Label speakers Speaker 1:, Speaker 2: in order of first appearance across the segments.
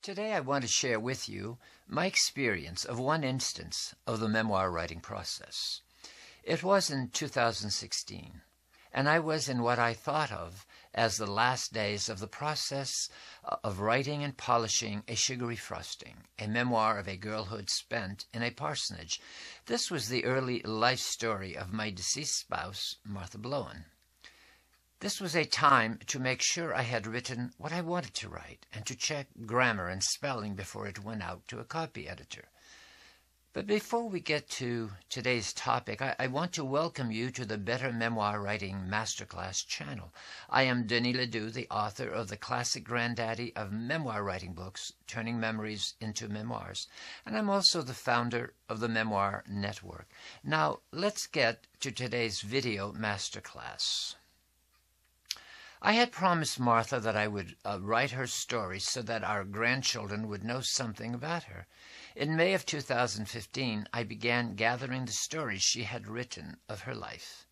Speaker 1: Today I want to share with you my experience of one instance of the memoir writing process. It was in 2016, and I was in what I thought of as the last days of the process of writing and polishing A Sugary Frosting, a memoir of a girlhood spent in a parsonage. This was the early life story of my deceased spouse, Martha Blowen. This was a time to make sure I had written what I wanted to write and to check grammar and spelling before it went out to a copy editor. But before we get to today's topic, I want to welcome you to the Better Memoir Writing Masterclass channel. I am Denis Ledoux, the author of the classic granddaddy of memoir writing books, Turning Memories into Memoirs, and I'm also the founder of the Memoir Network. Now, let's get to today's video masterclass. I had promised Martha that I would write her story so that our grandchildren would know something about her. In May of 2015, I began gathering the stories she had written of her life.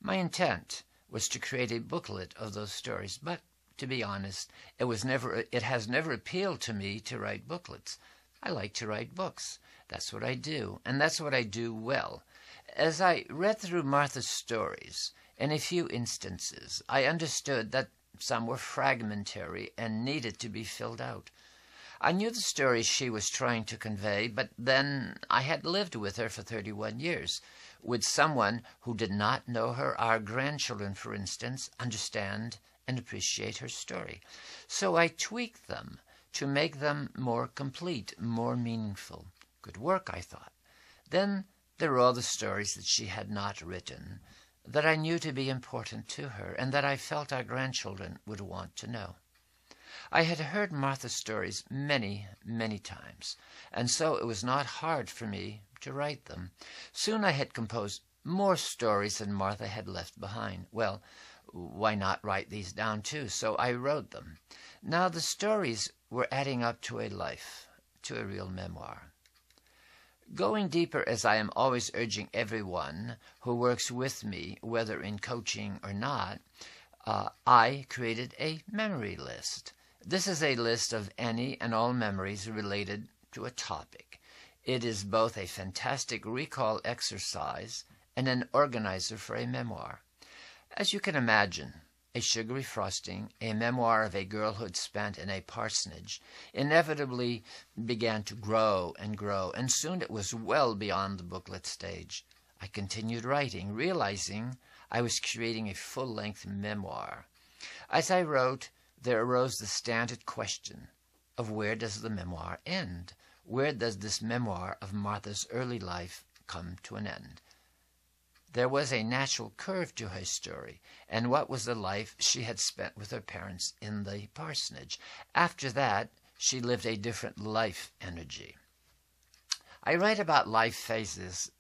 Speaker 1: My intent was to create a booklet of those stories, but to be honest, it has never appealed to me to write booklets. I like to write books. That's what I do, and that's what I do well. As I read through Martha's stories, in a few instances, I understood that some were fragmentary and needed to be filled out. I knew the stories she was trying to convey, but then I had lived with her for 31 years. Would someone who did not know her, our grandchildren, for instance, understand and appreciate her story? So I tweaked them to make them more complete, more meaningful. Good work, I thought. Then there were all the stories that she had not written, that I knew to be important to her, and that I felt our grandchildren would want to know. I had heard Martha's stories many, many times, and so it was not hard for me to write them. Soon I had composed more stories than Martha had left behind. Well, why not write these down too? So I wrote them. Now the stories were adding up to a life, to a real memoir. Going deeper, as I am always urging everyone who works with me, whether in coaching or not, I created a memory list. This is a list of any and all memories related to a topic. It is both a fantastic recall exercise and an organizer for a memoir. As you can imagine, A Sugary Frosting, a memoir of a girlhood spent in a parsonage, inevitably began to grow, and soon it was well beyond the booklet stage. I continued writing, realizing I was creating a full-length memoir. As I wrote, there arose the standard question of where does the memoir end? Where does this memoir of Martha's early life come to an end? There was a natural curve to her story, and what was the life she had spent with her parents in the parsonage. After that, she lived a different life energy. I write about life phases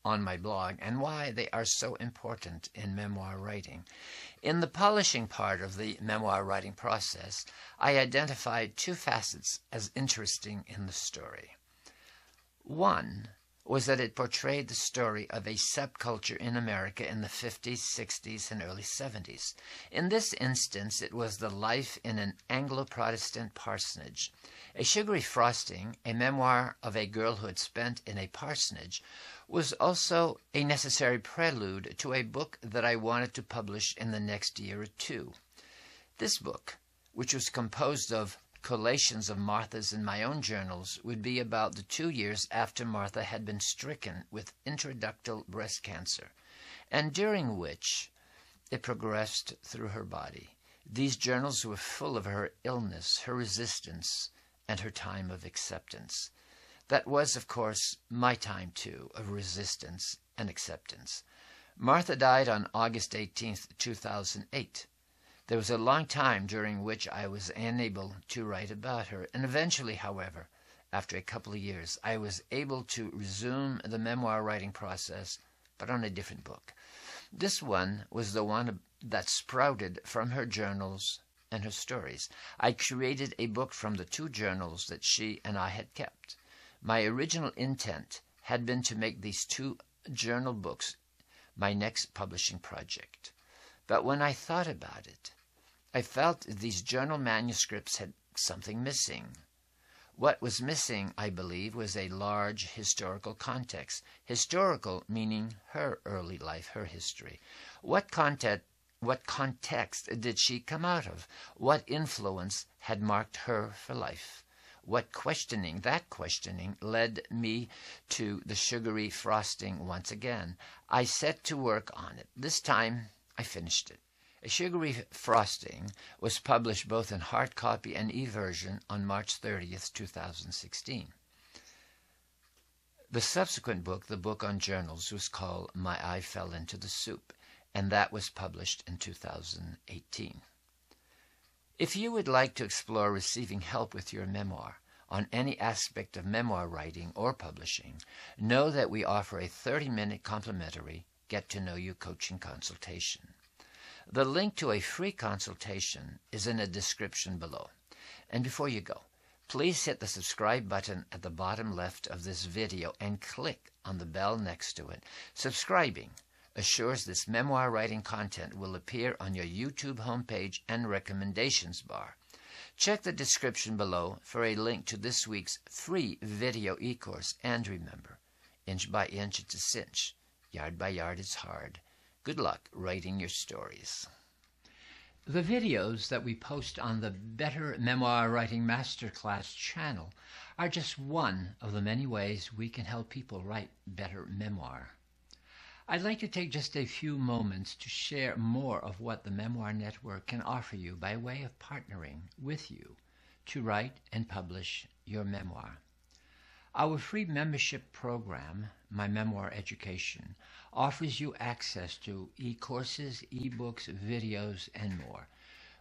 Speaker 1: on my blog and why they are so important in memoir writing. In the polishing part of the memoir writing process, I identified two facets as interesting in the story. One was that it portrayed the story of a subculture in America in the 50s, 60s, and early 70s. In this instance, it was the life in an Anglo-Protestant parsonage. A Sugary Frosting, a memoir of a girlhood spent in a parsonage, was also a necessary prelude to a book that I wanted to publish in the next year or two. This book, which was composed of collations of Martha's and my own journals, would be about the 2 years after Martha had been stricken with intraductal breast cancer, and during which it progressed through her body. These journals were full of her illness, her resistance, and her time of acceptance. That was, of course, my time, too, of resistance and acceptance. Martha died on August 18th, 2008. There was a long time during which I was unable to write about her, and eventually, however, after a couple of years, I was able to resume the memoir writing process, but on a different book. This one was the one that sprouted from her journals and her stories. I created a book from the two journals that she and I had kept. My original intent had been to make these two journal books my next publishing project. But when I thought about it, I felt these journal manuscripts had something missing. What was missing, I believe, was a large historical context. Historical meaning her early life, her history. What context did she come out of? What influence had marked her for life? That questioning led me to the sugary frosting once again. I set to work on it. This time, I finished it. A Sugary Frosting was published both in hard copy and e-version on March 30th, 2016. The subsequent book, the book on journals, was called My Eye Fell into the Soup, and that was published in 2018. If you would like to explore receiving help with your memoir on any aspect of memoir writing or publishing, know that we offer a 30-minute complimentary get-to-know-you coaching consultation. The link to a free consultation is in the description below. And before you go, please hit the subscribe button at the bottom left of this video and click on the bell next to it. Subscribing assures this memoir writing content will appear on your YouTube homepage and recommendations bar. Check the description below for a link to this week's free video e-course. And remember, inch by inch it's a cinch, yard by yard it's hard. Good luck writing your stories. The videos that we post on the Better Memoir Writing Masterclass channel are just one of the many ways we can help people write better memoir. I'd like to take just a few moments to share more of what the Memoir Network can offer you by way of partnering with you to write and publish your memoir. Our free membership program, My Memoir Education, offers you access to e-courses, e-books, videos, and more.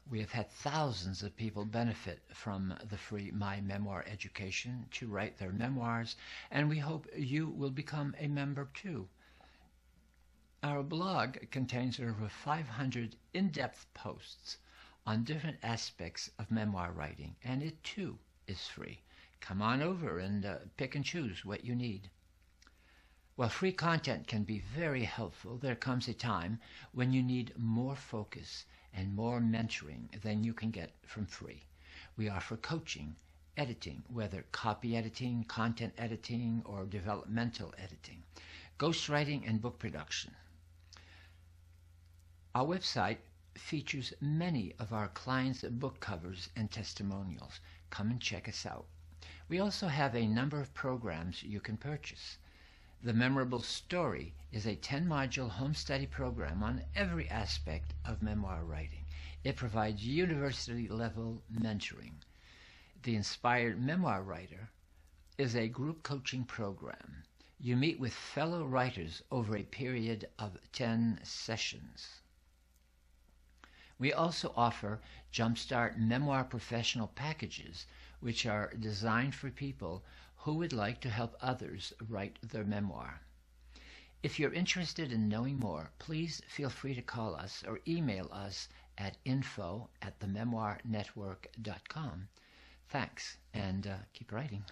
Speaker 1: We have had thousands of people benefit from the free My Memoir Education to write their memoirs, and we hope you will become a member too. Our blog contains over 500 in-depth posts on different aspects of memoir writing, and it too is free. Come on over and pick and choose what you need. While free content can be very helpful, there comes a time when you need more focus and more mentoring than you can get from free. We offer coaching, editing, whether copy editing, content editing, or developmental editing, ghostwriting, and book production. Our website features many of our clients' book covers and testimonials. Come and check us out. We also have a number of programs you can purchase. The Memorable Story is a 10-module home study program on every aspect of memoir writing. It provides university-level mentoring. The Inspired Memoir Writer is a group coaching program. You meet with fellow writers over a period of 10 sessions. We also offer Jumpstart Memoir Professional Packages, which are designed for people who would like to help others write their memoir. If you're interested in knowing more, please feel free to call us or email us at info@thememoirnetwork.com. Thanks, and keep writing.